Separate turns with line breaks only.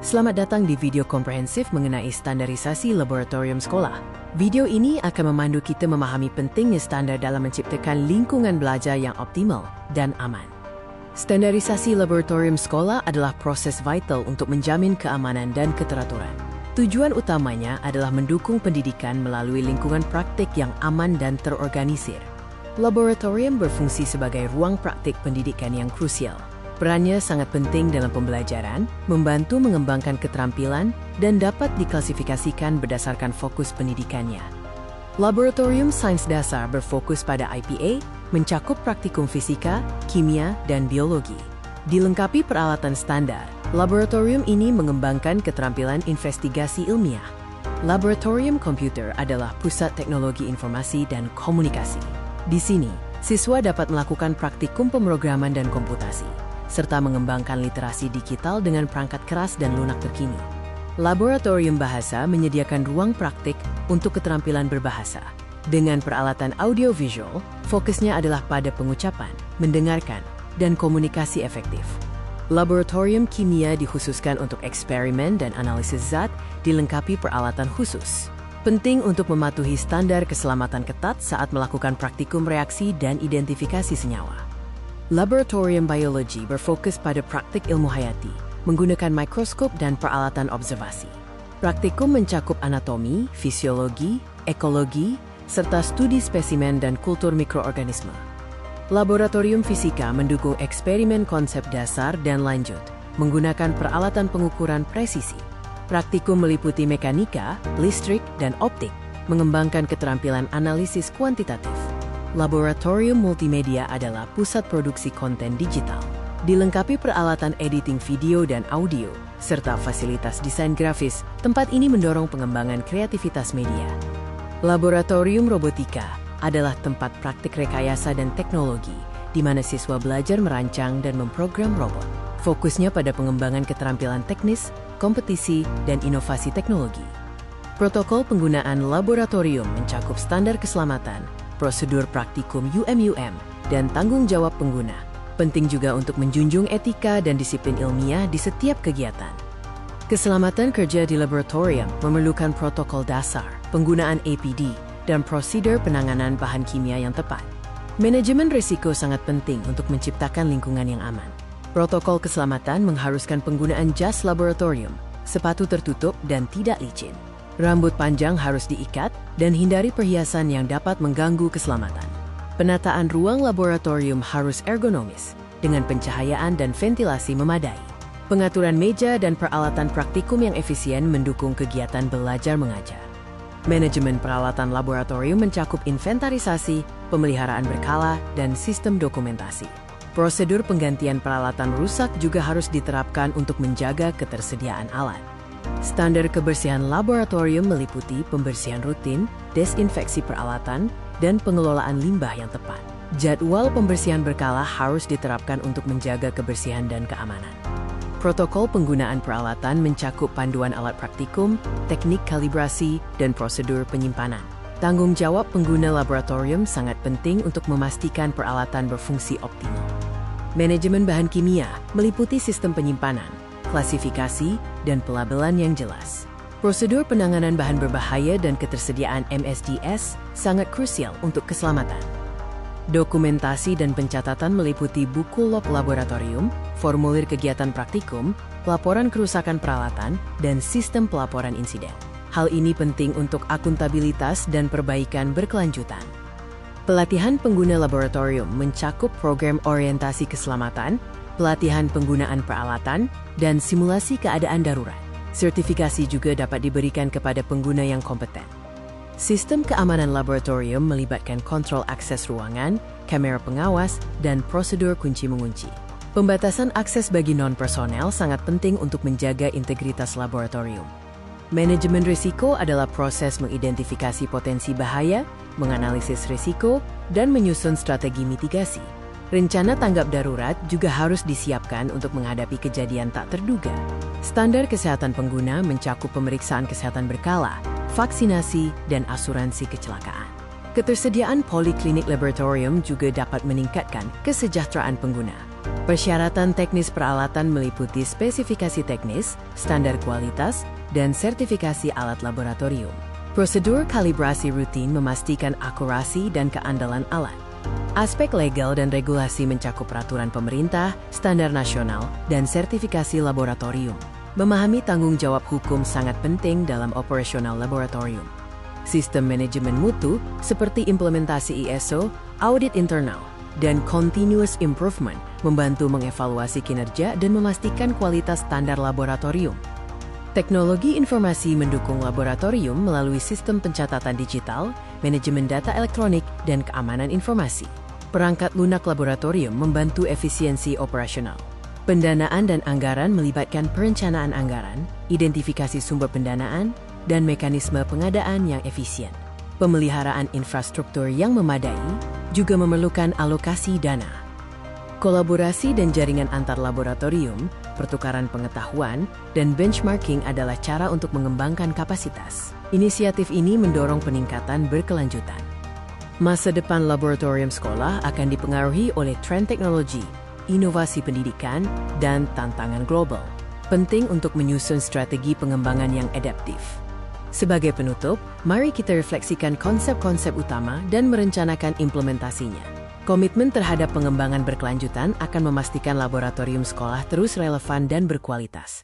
Selamat datang di video komprehensif mengenai standarisasi laboratorium sekolah. Video ini akan memandu kita memahami pentingnya standar dalam menciptakan lingkungan belajar yang optimal dan aman. Standarisasi laboratorium sekolah adalah proses vital untuk menjamin keamanan dan keteraturan. Tujuan utamanya adalah mendukung pendidikan melalui lingkungan praktik yang aman dan terorganisir. Laboratorium berfungsi sebagai ruang praktik pendidikan yang krusial. Perannya sangat penting dalam pembelajaran, membantu mengembangkan keterampilan, dan dapat diklasifikasikan berdasarkan fokus pendidikannya. Laboratorium Sains Dasar berfokus pada IPA, mencakup praktikum fisika, kimia, dan biologi. Dilengkapi peralatan standar, laboratorium ini mengembangkan keterampilan investigasi ilmiah. Laboratorium komputer adalah pusat teknologi informasi dan komunikasi. Di sini, siswa dapat melakukan praktikum pemrograman dan komputasi, serta mengembangkan literasi digital dengan perangkat keras dan lunak terkini. Laboratorium bahasa menyediakan ruang praktik untuk keterampilan berbahasa. Dengan peralatan audiovisual, fokusnya adalah pada pengucapan, mendengarkan, dan komunikasi efektif. Laboratorium kimia dikhususkan untuk eksperimen dan analisis zat, dilengkapi peralatan khusus. Penting untuk mematuhi standar keselamatan ketat saat melakukan praktikum reaksi dan identifikasi senyawa. Laboratorium biologi berfokus pada praktik ilmu hayati, menggunakan mikroskop dan peralatan observasi. Praktikum mencakup anatomi, fisiologi, ekologi, serta studi spesimen dan kultur mikroorganisme. Laboratorium fisika mendukung eksperimen konsep dasar dan lanjut, menggunakan peralatan pengukuran presisi. Praktikum meliputi mekanika, listrik, dan optik, mengembangkan keterampilan analisis kuantitatif. Laboratorium multimedia adalah pusat produksi konten digital. Dilengkapi peralatan editing video dan audio, serta fasilitas desain grafis, tempat ini mendorong pengembangan kreativitas media. Laboratorium robotika adalah tempat praktik rekayasa dan teknologi, di mana siswa belajar merancang dan memprogram robot. Fokusnya pada pengembangan keterampilan teknis, kompetisi, dan inovasi teknologi. Protokol penggunaan laboratorium mencakup standar keselamatan, prosedur praktikum UM-UM, dan tanggung jawab pengguna. Penting juga untuk menjunjung etika dan disiplin ilmiah di setiap kegiatan. Keselamatan kerja di laboratorium memerlukan protokol dasar, penggunaan APD, dan prosedur penanganan bahan kimia yang tepat. Manajemen risiko sangat penting untuk menciptakan lingkungan yang aman. Protokol keselamatan mengharuskan penggunaan jas laboratorium, sepatu tertutup dan tidak licin. Rambut panjang harus diikat dan hindari perhiasan yang dapat mengganggu keselamatan. Penataan ruang laboratorium harus ergonomis, dengan pencahayaan dan ventilasi memadai. Pengaturan meja dan peralatan praktikum yang efisien mendukung kegiatan belajar mengajar. Manajemen peralatan laboratorium mencakup inventarisasi, pemeliharaan berkala, dan sistem dokumentasi. Prosedur penggantian peralatan rusak juga harus diterapkan untuk menjaga ketersediaan alat. Standar kebersihan laboratorium meliputi pembersihan rutin, desinfeksi peralatan, dan pengelolaan limbah yang tepat. Jadwal pembersihan berkala harus diterapkan untuk menjaga kebersihan dan keamanan. Protokol penggunaan peralatan mencakup panduan alat praktikum, teknik kalibrasi, dan prosedur penyimpanan. Tanggung jawab pengguna laboratorium sangat penting untuk memastikan peralatan berfungsi optimal. Manajemen bahan kimia meliputi sistem penyimpanan, klasifikasi, dan pelabelan yang jelas. Prosedur penanganan bahan berbahaya dan ketersediaan MSDS sangat krusial untuk keselamatan. Dokumentasi dan pencatatan meliputi buku log laboratorium, formulir kegiatan praktikum, laporan kerusakan peralatan, dan sistem pelaporan insiden. Hal ini penting untuk akuntabilitas dan perbaikan berkelanjutan. Pelatihan pengguna laboratorium mencakup program orientasi keselamatan, pelatihan penggunaan peralatan, dan simulasi keadaan darurat. Sertifikasi juga dapat diberikan kepada pengguna yang kompeten. Sistem keamanan laboratorium melibatkan kontrol akses ruangan, kamera pengawas, dan prosedur kunci mengunci. Pembatasan akses bagi non-personel sangat penting untuk menjaga integritas laboratorium. Manajemen risiko adalah proses mengidentifikasi potensi bahaya, menganalisis risiko, dan menyusun strategi mitigasi. Rencana tanggap darurat juga harus disiapkan untuk menghadapi kejadian tak terduga. Standar kesehatan pengguna mencakup pemeriksaan kesehatan berkala, vaksinasi, dan asuransi kecelakaan. Ketersediaan poliklinik laboratorium juga dapat meningkatkan kesejahteraan pengguna. Persyaratan teknis peralatan meliputi spesifikasi teknis, standar kualitas, dan sertifikasi alat laboratorium. Prosedur kalibrasi rutin memastikan akurasi dan keandalan alat. Aspek legal dan regulasi mencakup peraturan pemerintah, standar nasional, dan sertifikasi laboratorium. Memahami tanggung jawab hukum sangat penting dalam operasional laboratorium. Sistem manajemen mutu seperti implementasi ISO, audit internal, dan continuous improvement membantu mengevaluasi kinerja dan memastikan kualitas standar laboratorium. Teknologi informasi mendukung laboratorium melalui sistem pencatatan digital, manajemen data elektronik, dan keamanan informasi. Perangkat lunak laboratorium membantu efisiensi operasional. Pendanaan dan anggaran melibatkan perencanaan anggaran, identifikasi sumber pendanaan, dan mekanisme pengadaan yang efisien. Pemeliharaan infrastruktur yang memadai juga memerlukan alokasi dana. Kolaborasi dan jaringan antar laboratorium, pertukaran pengetahuan, dan benchmarking adalah cara untuk mengembangkan kapasitas. Inisiatif ini mendorong peningkatan berkelanjutan. Masa depan laboratorium sekolah akan dipengaruhi oleh tren teknologi, inovasi pendidikan, dan tantangan global. Penting untuk menyusun strategi pengembangan yang adaptif. Sebagai penutup, mari kita refleksikan konsep-konsep utama dan merencanakan implementasinya. Komitmen terhadap pengembangan berkelanjutan akan memastikan laboratorium sekolah terus relevan dan berkualitas.